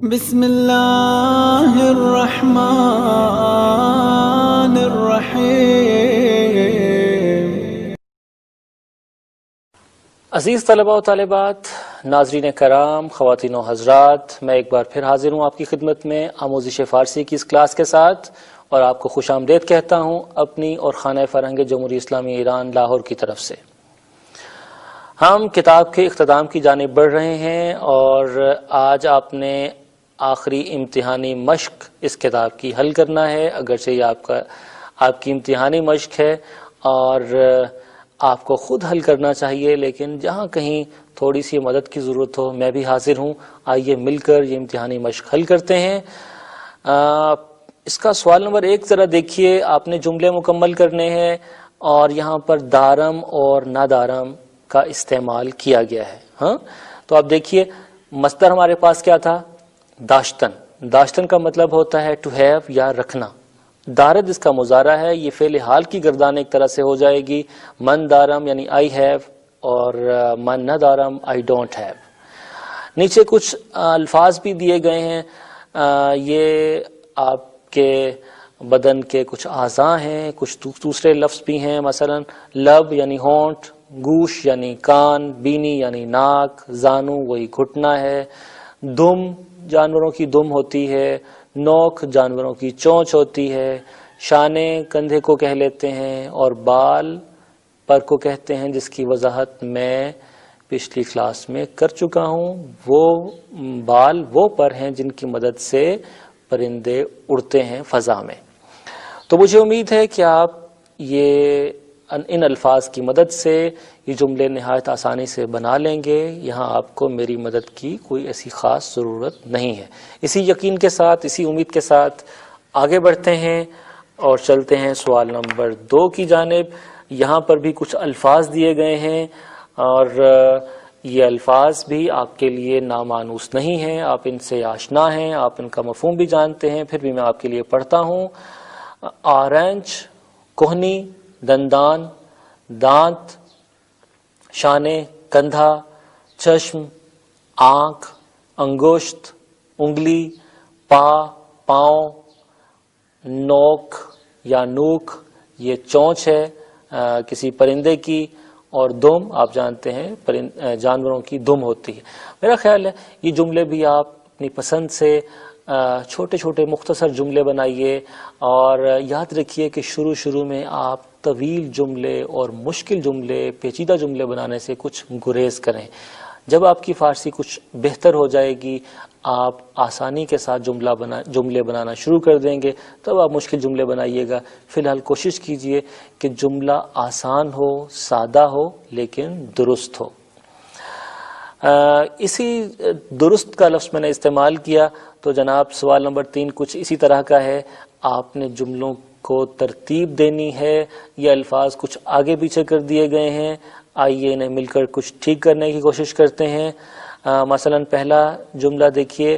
بسم اللہ الرحمن الرحیم۔ عزیز طلباء و طالبات، ناظرین کرام، خواتین و حضرات، میں ایک بار پھر حاضر ہوں آپ کی خدمت میں آموزش فارسی کی اس کلاس کے ساتھ، اور آپ کو خوش آمدید کہتا ہوں اپنی اور خانہ فرہنگ جمہوریہ اسلامی ایران لاہور کی طرف سے۔ ہم کتاب کے اختتام کی جانب بڑھ رہے ہیں، اور آج آپ نے آخری امتحانی مشق اس کتاب کی حل کرنا ہے۔ اگرچہ یہ آپ کی امتحانی مشق ہے اور آپ کو خود حل کرنا چاہیے، لیکن جہاں کہیں تھوڑی سی مدد کی ضرورت ہو میں بھی حاضر ہوں۔ آئیے مل کر یہ امتحانی مشق حل کرتے ہیں۔ اس کا سوال نمبر 1 ذرا دیکھیے، آپ نے جملے مکمل کرنے ہیں، اور یہاں پر دارم اور نادارم کا استعمال کیا گیا ہے۔ ہاں، تو آپ دیکھیے مصدر ہمارے پاس کیا تھا؟ داشتن۔ داشتن کا مطلب ہوتا ہے ٹو ہیو یا رکھنا۔ دارد اس کا مضارع ہے، یہ فعل حال کی گردان ایک طرح سے ہو جائے گی۔ من دارم یعنی آئی ہیو، اور من نہ دارم آئی ڈونٹ ہیو۔ نیچے کچھ الفاظ بھی دیے گئے ہیں، یہ آپ کے بدن کے کچھ اعضاء ہیں، کچھ دوسرے لفظ بھی ہیں، مثلا لب یعنی ہونٹ، گوش یعنی کان، بینی یعنی ناک، زانو وہی گھٹنا ہے، دم جانوروں کی دم ہوتی ہے، نوک جانوروں کی چونچ ہوتی ہے، شانے کندھے کو کہہ لیتے ہیں، اور بال پر کو کہتے ہیں، جس کی وضاحت میں پچھلی کلاس میں کر چکا ہوں۔ وہ بال وہ پر ہیں جن کی مدد سے پرندے اڑتے ہیں فضا میں۔ تو مجھے امید ہے کہ آپ ان الفاظ کی مدد سے یہ جملے نہایت آسانی سے بنا لیں گے۔ یہاں آپ کو میری مدد کی کوئی ایسی خاص ضرورت نہیں ہے۔ اسی یقین کے ساتھ، اسی امید کے ساتھ آگے بڑھتے ہیں اور چلتے ہیں سوال نمبر 2 کی جانب۔ یہاں پر بھی کچھ الفاظ دیے گئے ہیں، اور یہ الفاظ بھی آپ کے لیے نامانوس نہیں ہیں، آپ ان سے آشنا ہیں، آپ ان کا مفہوم بھی جانتے ہیں، پھر بھی میں آپ کے لیے پڑھتا ہوں۔ آرنج، کوہنی، دندان، دانت، شانے، کندھا، چشم، آنکھ، انگشت، انگلی، پاؤں، نوک یا نوک یہ چونچ ہے کسی پرندے کی، اور دم آپ جانتے ہیں جانوروں کی دم ہوتی ہے۔ میرا خیال ہے یہ جملے بھی آپ اپنی پسند سے چھوٹے چھوٹے مختصر جملے بنائیے، اور یاد رکھیے کہ شروع میں آپ طویل جملے اور مشکل جملے، پیچیدہ جملے بنانے سے کچھ گریز کریں۔ جب آپ کی فارسی کچھ بہتر ہو جائے گی، آپ آسانی کے ساتھ جملے بنانا شروع کر دیں گے، تب آپ مشکل جملے بنائیے گا۔ فی الحال کوشش کیجئے کہ جملہ آسان ہو، سادہ ہو، لیکن درست ہو۔ اسی درست کا لفظ میں نے استعمال کیا، تو جناب سوال نمبر 3 کچھ اسی طرح کا ہے۔ آپ نے جملوں کو ترتیب دینی ہے، یہ الفاظ کچھ آگے پیچھے کر دیے گئے ہیں، آئیے انہیں مل کر کچھ ٹھیک کرنے کی کوشش کرتے ہیں۔ مثلا پہلا جملہ دیکھیے،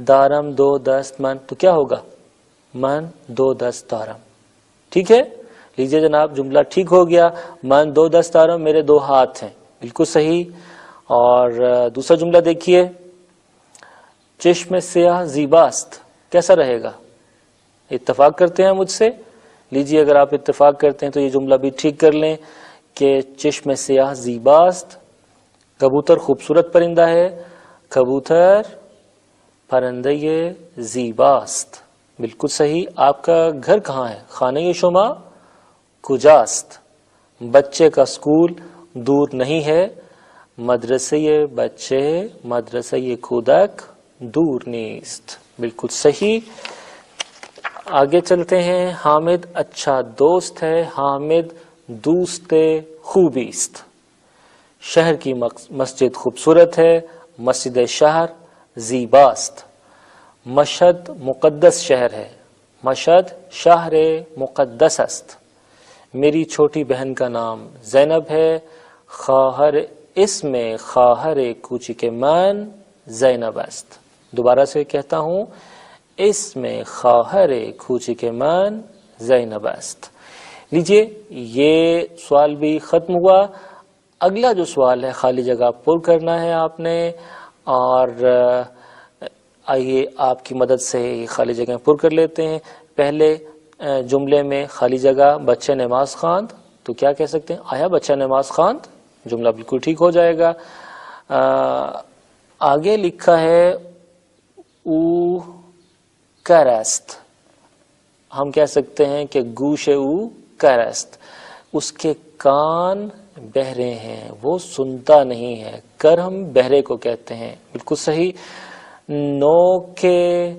دارم 2 دست من، تو کیا ہوگا؟ من 2 دست دارم، ٹھیک ہے؟ لیجئے جناب جملہ ٹھیک ہو گیا، من 2 دست دارم، میرے 2 ہاتھ ہیں، بالکل صحیح۔ اور دوسرا جملہ دیکھیے، چشم سیاہ زیباست، کیسا رہے گا؟ اتفاق کرتے ہیں مجھ سے؟ لیجئے اگر آپ اتفاق کرتے ہیں تو یہ جملہ بھی ٹھیک کر لیں کہ چشم سیاہ زیباست، کبوتر خوبصورت پرندہ ہے، کبوتر پرندہ زیباست، بالکل صحیح۔ آپ کا گھر کہاں ہے؟ خانه شما کجاست؟ بچے کا اسکول دور نہیں ہے، مدرسه بچے، مدرسه کودک دور نیست، بالکل صحیح۔ آگے چلتے ہیں، حامد اچھا دوست ہے، حامد دوست خوبی است۔ شہر کی مسجد خوبصورت ہے، مسجد شہر زیباست۔ مشہد مقدس شہر ہے، مشہد شہر مقدس است۔ میری چھوٹی بہن کا نام زینب ہے، خواہر اسم خواہر کوچک من زینب است۔ دوبارہ سے کہتا ہوں، اسم خواہر کوچک من زینب است۔ لیجئے یہ سوال بھی ختم ہوا۔ اگلا جو سوال ہے خالی جگہ پر کرنا ہے آپ نے، اور آئیے آپ کی مدد سے یہ خالی جگہیں پر کر لیتے ہیں. پہلے جملے میں خالی جگہ بچے نماز خواند، تو کیا کہہ سکتے ہیں؟ آیا بچہ نماز خواند. جملہ بالکل ٹھیک ہو جائے گا. آگے لکھا ہے او کرست، ہم کہہ سکتے ہیں کہ گوش او کرست، اس کے کان بہرے ہیں، وہ سنتا نہیں ہے. کر ہم بہرے کو کہتے ہیں، بالکل صحیح. نو کے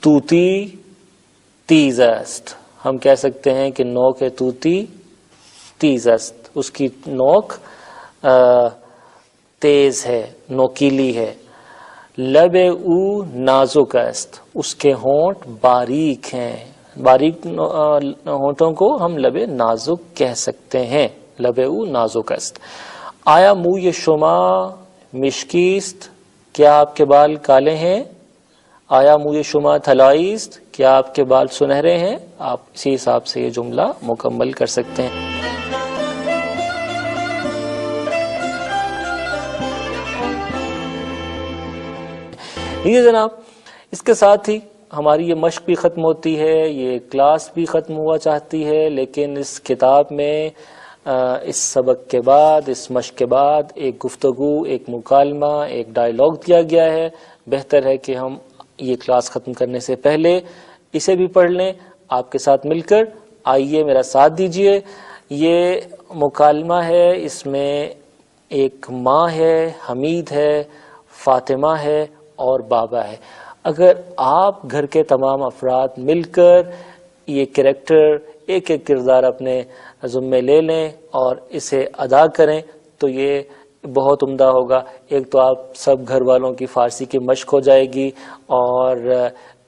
توتی تیز است، ہم کہہ سکتے ہیں کہ نو کے توتی تیز است، اس کی نوک تیز ہے، نوکیلی ہے. لب او نازک است، اس کے ہونٹ باریک ہیں. باریک ہونٹوں کو ہم لب نازک کہہ سکتے ہیں. لب او نازک است. آیا موی شما مشکیست، کیا آپ کے بال کالے ہیں؟ آیا موی شما طلائی است، کیا آپ کے بال سنہرے ہیں؟ آپ اسی حساب سے یہ جملہ مکمل کر سکتے ہیں. یہ جناب اس کے ساتھ ہی ہماری یہ مشق بھی ختم ہوتی ہے، یہ کلاس بھی ختم ہوا چاہتی ہے. لیکن اس کتاب میں اس سبق کے بعد، اس مشق کے بعد ایک گفتگو، ایک مکالمہ، ایک ڈائیلاگ دیا گیا ہے. بہتر ہے کہ ہم یہ کلاس ختم کرنے سے پہلے اسے بھی پڑھ لیں آپ کے ساتھ مل کر. آئیے میرا ساتھ دیجئے. یہ مکالمہ ہے، اس میں ایک ماں ہے، حمید ہے، فاطمہ ہے اور بابا ہے. اگر آپ گھر کے تمام افراد مل کر یہ کریکٹر، ایک ایک کردار اپنے ذمے لے لیں اور اسے ادا کریں تو یہ بہت عمدہ ہوگا. ایک تو آپ سب گھر والوں کی فارسی کی مشق ہو جائے گی، اور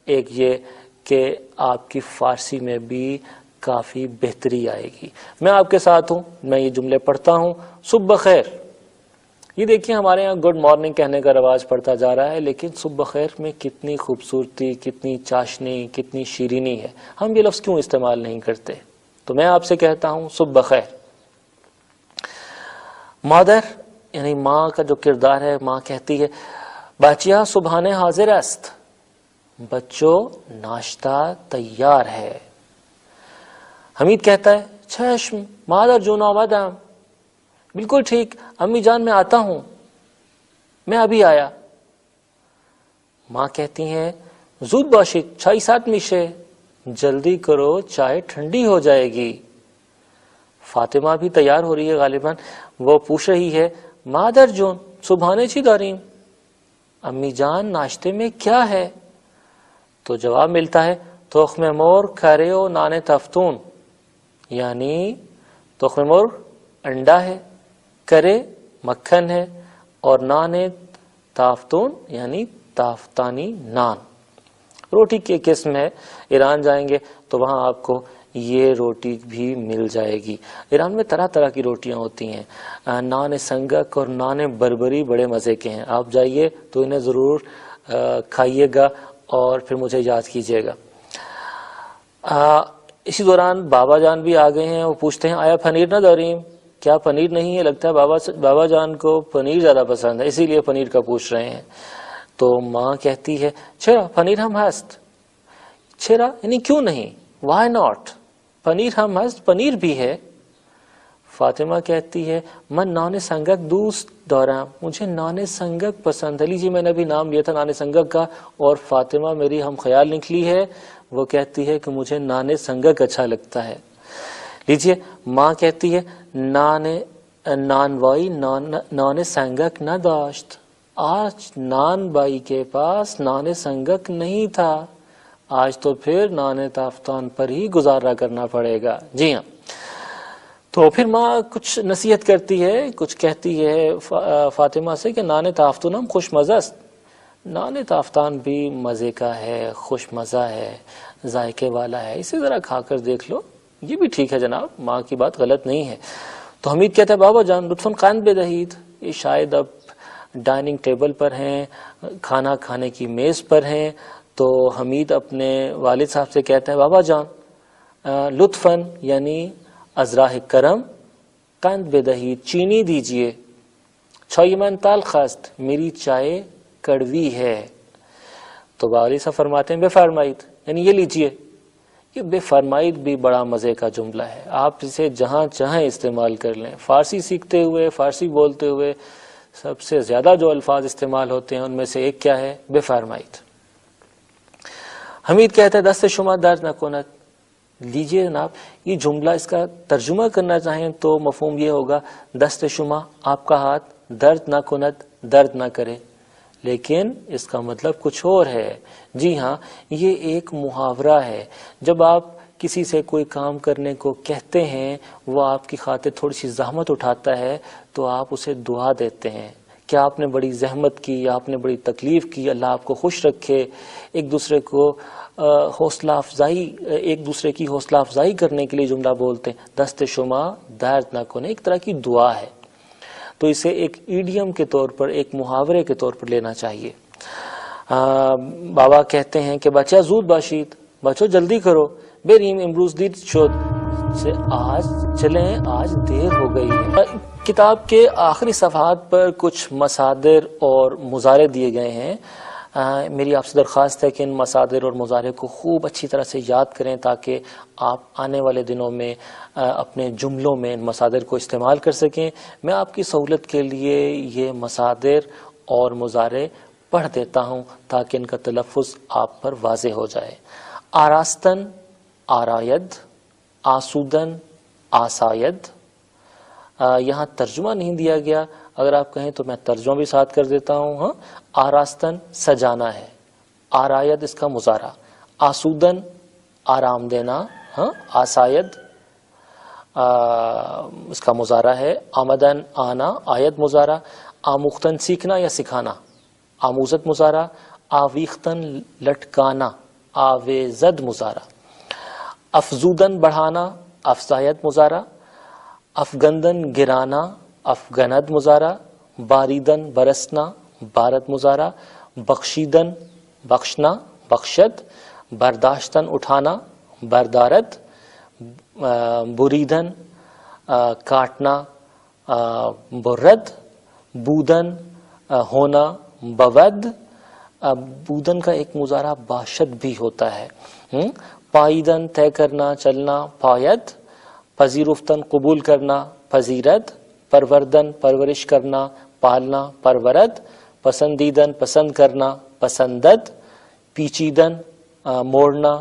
ایک یہ کہ آپ کی فارسی میں بھی کافی بہتری آئے گی. میں آپ کے ساتھ ہوں، میں یہ جملے پڑھتا ہوں. صبح بخیر. یہ دیکھیں ہمارے ہاں گڈ مارننگ کہنے کا رواج پڑتا جا رہا ہے، لیکن صبح بخیر میں کتنی خوبصورتی، کتنی چاشنی، کتنی شیرینی ہے. ہم یہ لفظ کیوں استعمال نہیں کرتے؟ تو میں آپ سے کہتا ہوں صبح بخیر. مادر یعنی ماں کا جو کردار ہے، ماں کہتی ہے بچیا صبحانے حاضر است، بچوں ناشتہ تیار ہے. حمید کہتا ہے چشم مادر جون آمدم، بالکل ٹھیک امی جان میں آتا ہوں، میں ابھی آیا. ماں کہتی ہیں زود باشید چائے ساتھ میشے، جلدی کرو چائے ٹھنڈی ہو جائے گی. فاطمہ بھی تیار ہو رہی ہے غالباً. وہ پوچھ رہی ہے مادر جون صبحانے چی داریم، امی جان ناشتے میں کیا ہے؟ تو جواب ملتا ہے تخم مرغ کھرے و نان تفتون، یعنی تخم مرغ انڈا ہے، کرے مکھن ہے، اور نان تافتون یعنی تافتانی نان. روٹی کی قسم ہے. ایران جائیں گے تو وہاں آپ کو یہ روٹی بھی مل جائے گی. ایران میں طرح طرح کی روٹیاں ہوتی ہیں. نان سنگک اور نان بربری بڑے مزے کے ہیں. آپ جائیے تو انہیں ضرور کھائیے گا اور پھر مجھے یاد کیجیے گا. اسی دوران بابا جان بھی آ گئے ہیں. وہ پوچھتے ہیں آیا پنیر نہ داریم، کیا پنیر نہیں ہے؟ لگتا ہے بابا جان کو پنیر زیادہ پسند ہے، اسی لیے پنیر کا پوچھ رہے ہیں. تو ماں کہتی ہے چھرا پنیر ہم ہست، چھرا یعنی کیوں نہیں، وائی ناٹ، پنیر ہم ہست، پنیر بھی ہے. فاطمہ کہتی ہے من نان سنگک دوست دارم، مجھے نان سنگک پسند ہے. لیجیے میں نے ابھی نام لیا تھا نان سنگک کا، اور فاطمہ میری ہم خیال نکلی ہے، وہ کہتی ہے کہ مجھے نان سنگک اچھا لگتا ہے. لیجیے ماں کہتی ہے نان وائی نان سنگک نہ داشت، آج نان بائی کے پاس نان سنگک نہیں تھا، آج تو پھر نان تافتان پر ہی گزارا کرنا پڑے گا. جی ہاں. تو پھر ماں کچھ نصیحت کرتی ہے، کچھ کہتی ہے فاطمہ سے کہ نان تافتون ہم خوش مزہ است. نان تافتان بھی مزے کا ہے، خوش مزہ ہے، ذائقے والا ہے، اسے ذرا کھا کر دیکھ لو. یہ بھی ٹھیک ہے جناب، ماں کی بات غلط نہیں ہے. تو حمید کہتا ہے بابا جان لطفاً قائم بدہید، یہ شاید اب ڈائننگ ٹیبل پر ہیں، کھانا کھانے کی میز پر ہیں. تو حمید اپنے والد صاحب سے کہتا ہے بابا جان لطفاً یعنی ازراہ کرم قند بدہید چینی دیجئے، چائے من تلخ است، میری چائے کڑوی ہے. تو باولی صاحب فرماتے ہیں بے فرمائید، یعنی یہ لیجئے، یہ بے فرمائید بھی بڑا مزے کا جملہ ہے، آپ اسے جہاں چاہیں استعمال کر لیں. فارسی سیکھتے ہوئے، فارسی بولتے ہوئے سب سے زیادہ جو الفاظ استعمال ہوتے ہیں ان میں سے ایک کیا ہے؟ بے فرمائید. حمید کہتا ہے دست شما درد نہ کند. لیجئے جناب، یہ جملہ اس کا ترجمہ کرنا چاہیں تو مفہوم یہ ہوگا دست شما، آپ کا ہاتھ، درد نہ کند، درد نہ کرے. لیکن اس کا مطلب کچھ اور ہے. جی ہاں، یہ ایک محاورہ ہے. جب آپ کسی سے کوئی کام کرنے کو کہتے ہیں، وہ آپ کی خاطر تھوڑی سی زحمت اٹھاتا ہے تو آپ اسے دعا دیتے ہیں کہ آپ نے بڑی زحمت کی، آپ نے بڑی تکلیف کی، اللہ آپ کو خوش رکھے. ایک دوسرے کو حوصلہ افزائی، ایک دوسرے کی حوصلہ افزائی کرنے کے لیے جملہ بولتے ہیں دست شما درد نہ کنے. ایک طرح کی دعا ہے. تو اسے ایک ایڈیم کے طور پر، ایک محاورے کے طور پر لینا چاہیے. بابا کہتے ہیں کہ بچہ زود باشید، بچو جلدی کرو، بریم امروز دیر شد، آج چلیں، آج دیر ہو گئی ہے. کتاب کے آخری صفحات پر کچھ مصادر اور مضارع دیے گئے ہیں. میری آپ سے درخواست ہے کہ ان مصادر اور مضارع کو خوب اچھی طرح سے یاد کریں تاکہ آپ آنے والے دنوں میں اپنے جملوں میں ان مصادر کو استعمال کر سکیں. میں آپ کی سہولت کے لیے یہ مصادر اور مضارع پڑھ دیتا ہوں تاکہ ان کا تلفظ آپ پر واضح ہو جائے. آراستن، آراید، آسودن، آساید. یہاں ترجمہ نہیں دیا گیا، اگر آپ کہیں تو میں ترجمہ بھی ساتھ کر دیتا ہوں. ہاں، آراستن سجانا ہے، آراید اس کا مضارع، آسودن آرام دینا، ہاں آساید اس کا مضارع ہے، آمدن آنا آید مضارع، آموختن سیکھنا یا سکھانا، آموزت مضارع، آویختن لٹکانا، آویزد مضارع، افزودن بڑھانا، افزاید مضارع، افگندن گرانا، افگند مضارع، باریدن برسنا، بارد مضارع، بخشیدن بخشنا، بخشد، برداشتن اٹھانا، بردارد، بریدن کاٹنا، برد، بودن ہونا، بود. بودن کا ایک مضارع باشد بھی ہوتا ہے. پائیدن طے کرنا، چلنا، پاید، پذیرفتن قبول کرنا، پذیرد، پروردن پرورش کرنا، پالنا، پرورد، پسندیدن پسند کرنا، پسندد، پیچیدن موڑنا،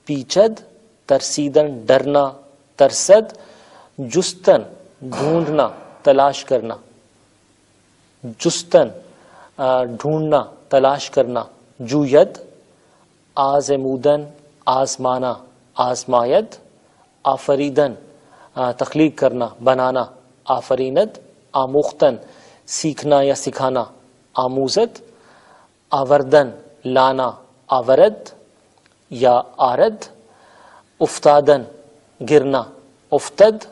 پیچد، ترسیدن ڈرنا، ترسد، جستن ڈھونڈنا، تلاش کرنا، جستن ڈھونڈنا، تلاش کرنا، جوید، آزمودن آزمانا، آزماید، آفریدن تخلیق کرنا، بنانا، آفریند، آموختن سیکھنا یا سکھانا، آموزت، آوردن لانا، آورد یا آرد، افتادن گرنا، افتد،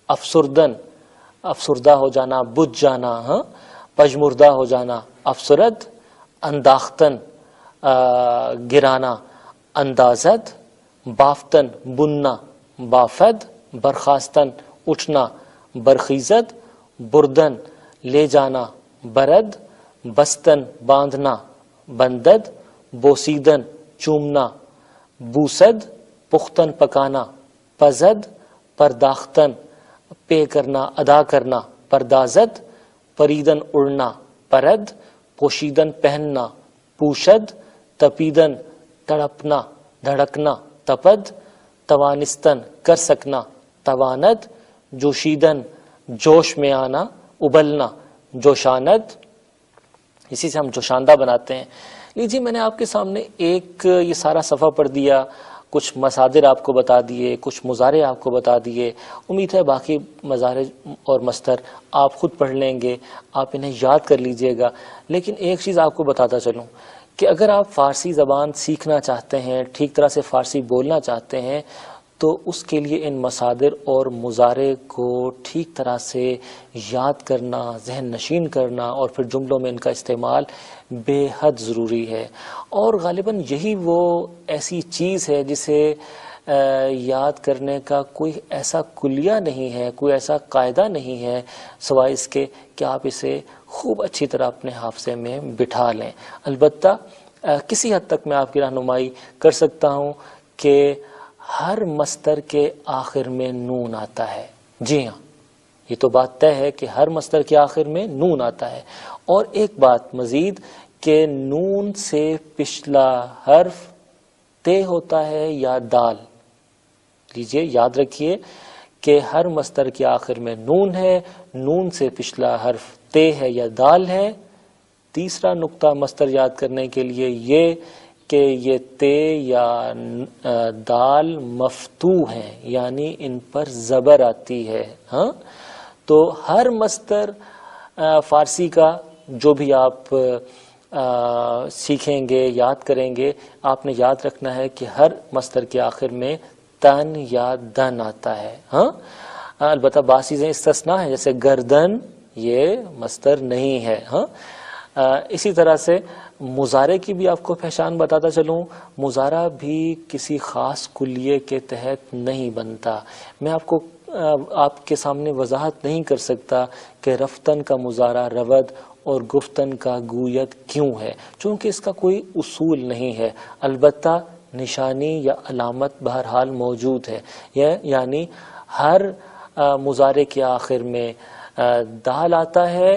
افسردن افسردہ ہو جانا، بجھ جانا، ہاں پژمردہ ہو جانا، افسرد، انداختن گرانا، اندازد، بافتن بننا، بافد، برخاستن اٹھنا، برخیزد، بردن لے جانا، برد، بستن باندھنا، بندد، بوسیدن چومنا، بوسد، پختن پکانا، پزد، پرداختن پے کرنا، ادا کرنا، پردازد، پریدن اڑنا، پرد، پوشیدن پہننا، پوشد، تپیدن تڑپنا، دھڑکنا، تپد، توانستن کر سکنا، تواند، جوشیدن جوش میں آنا، ابلنا، جوشاند، اسی سے ہم جوشاندہ بناتے ہیں. لیجیے میں نے آپ کے سامنے ایک یہ سارا صفحہ پڑھ دیا، کچھ مصادر آپ کو بتا دیے، کچھ مضارع آپ کو بتا دیے. امید ہے باقی مضارع اور مصدر آپ خود پڑھ لیں گے، آپ انہیں یاد کر لیجئے گا. لیکن ایک چیز آپ کو بتاتا چلوں کہ اگر آپ فارسی زبان سیکھنا چاہتے ہیں، ٹھیک طرح سے فارسی بولنا چاہتے ہیں، تو اس کے لیے ان مصادر اور مضارع کو ٹھیک طرح سے یاد کرنا، ذہن نشین کرنا اور پھر جملوں میں ان کا استعمال بے حد ضروری ہے. اور غالباً یہی وہ ایسی چیز ہے جسے یاد کرنے کا کوئی ایسا کلیہ نہیں ہے، کوئی ایسا قاعدہ نہیں ہے سوائے اس کے کہ آپ اسے خوب اچھی طرح اپنے حافظے میں بٹھا لیں۔ البتہ کسی حد تک میں آپ کی رہنمائی کر سکتا ہوں کہ ہر مصدر کے آخر میں نون آتا ہے۔ جی ہاں، یہ تو بات طے ہے کہ ہر مصدر کے آخر میں نون آتا ہے۔ اور ایک بات مزید کہ نون سے پچھلا حرف تے ہوتا ہے یا دال۔ لیجئے یاد رکھیے کہ ہر مصدر کے آخر میں نون ہے، نون سے پچھلا حرف تے ہے یا دال ہے۔ تیسرا نقطہ مصدر یاد کرنے کے لیے یہ کہ یہ تے یا دال مفتوح ہیں، یعنی ان پر زبر آتی ہے۔ ہاں، تو ہر مصدر فارسی کا جو بھی آپ سیکھیں گے، یاد کریں گے، آپ نے یاد رکھنا ہے کہ ہر مصدر کے آخر میں تن یا دن آتا ہے۔ ہاں، البتہ بعض چیزیں استثناء ہیں، جیسے گردن یہ مصدر نہیں ہے۔ ہاں، اسی طرح سے مضارع کی بھی آپ کو پہچان بتاتا چلوں، مضارع بھی کسی خاص کلیے کے تحت نہیں بنتا۔ میں آپ کے سامنے وضاحت نہیں کر سکتا کہ رفتن کا مضارع رود اور گفتن کا گویت کیوں ہے، چونکہ اس کا کوئی اصول نہیں ہے۔ البتہ نشانی یا علامت بہرحال موجود ہے، یعنی ہر مضارع کے آخر میں دال آتا ہے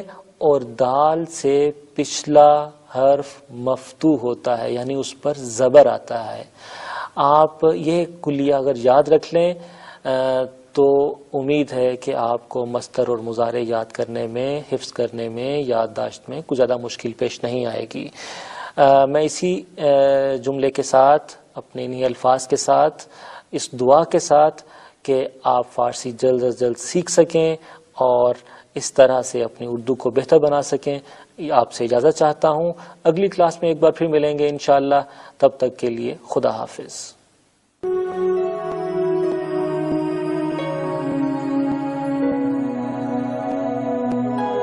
اور دال سے پچھلا حرف مفتوح ہوتا ہے، یعنی اس پر زبر آتا ہے۔ آپ یہ کلیہ اگر یاد رکھ لیں تو امید ہے کہ آپ کو مصدر اور مضارع یاد کرنے میں، حفظ کرنے میں، یادداشت میں کچھ زیادہ مشکل پیش نہیں آئے گی۔ میں اسی جملے کے ساتھ، اپنے انہی الفاظ کے ساتھ، اس دعا کے ساتھ کہ آپ فارسی جلد از جلد سیکھ سکیں اور اس طرح سے اپنی اردو کو بہتر بنا سکیں، آپ سے اجازت چاہتا ہوں۔ اگلی کلاس میں ایک بار پھر ملیں گے انشاءاللہ، تب تک کے لیے خدا حافظ۔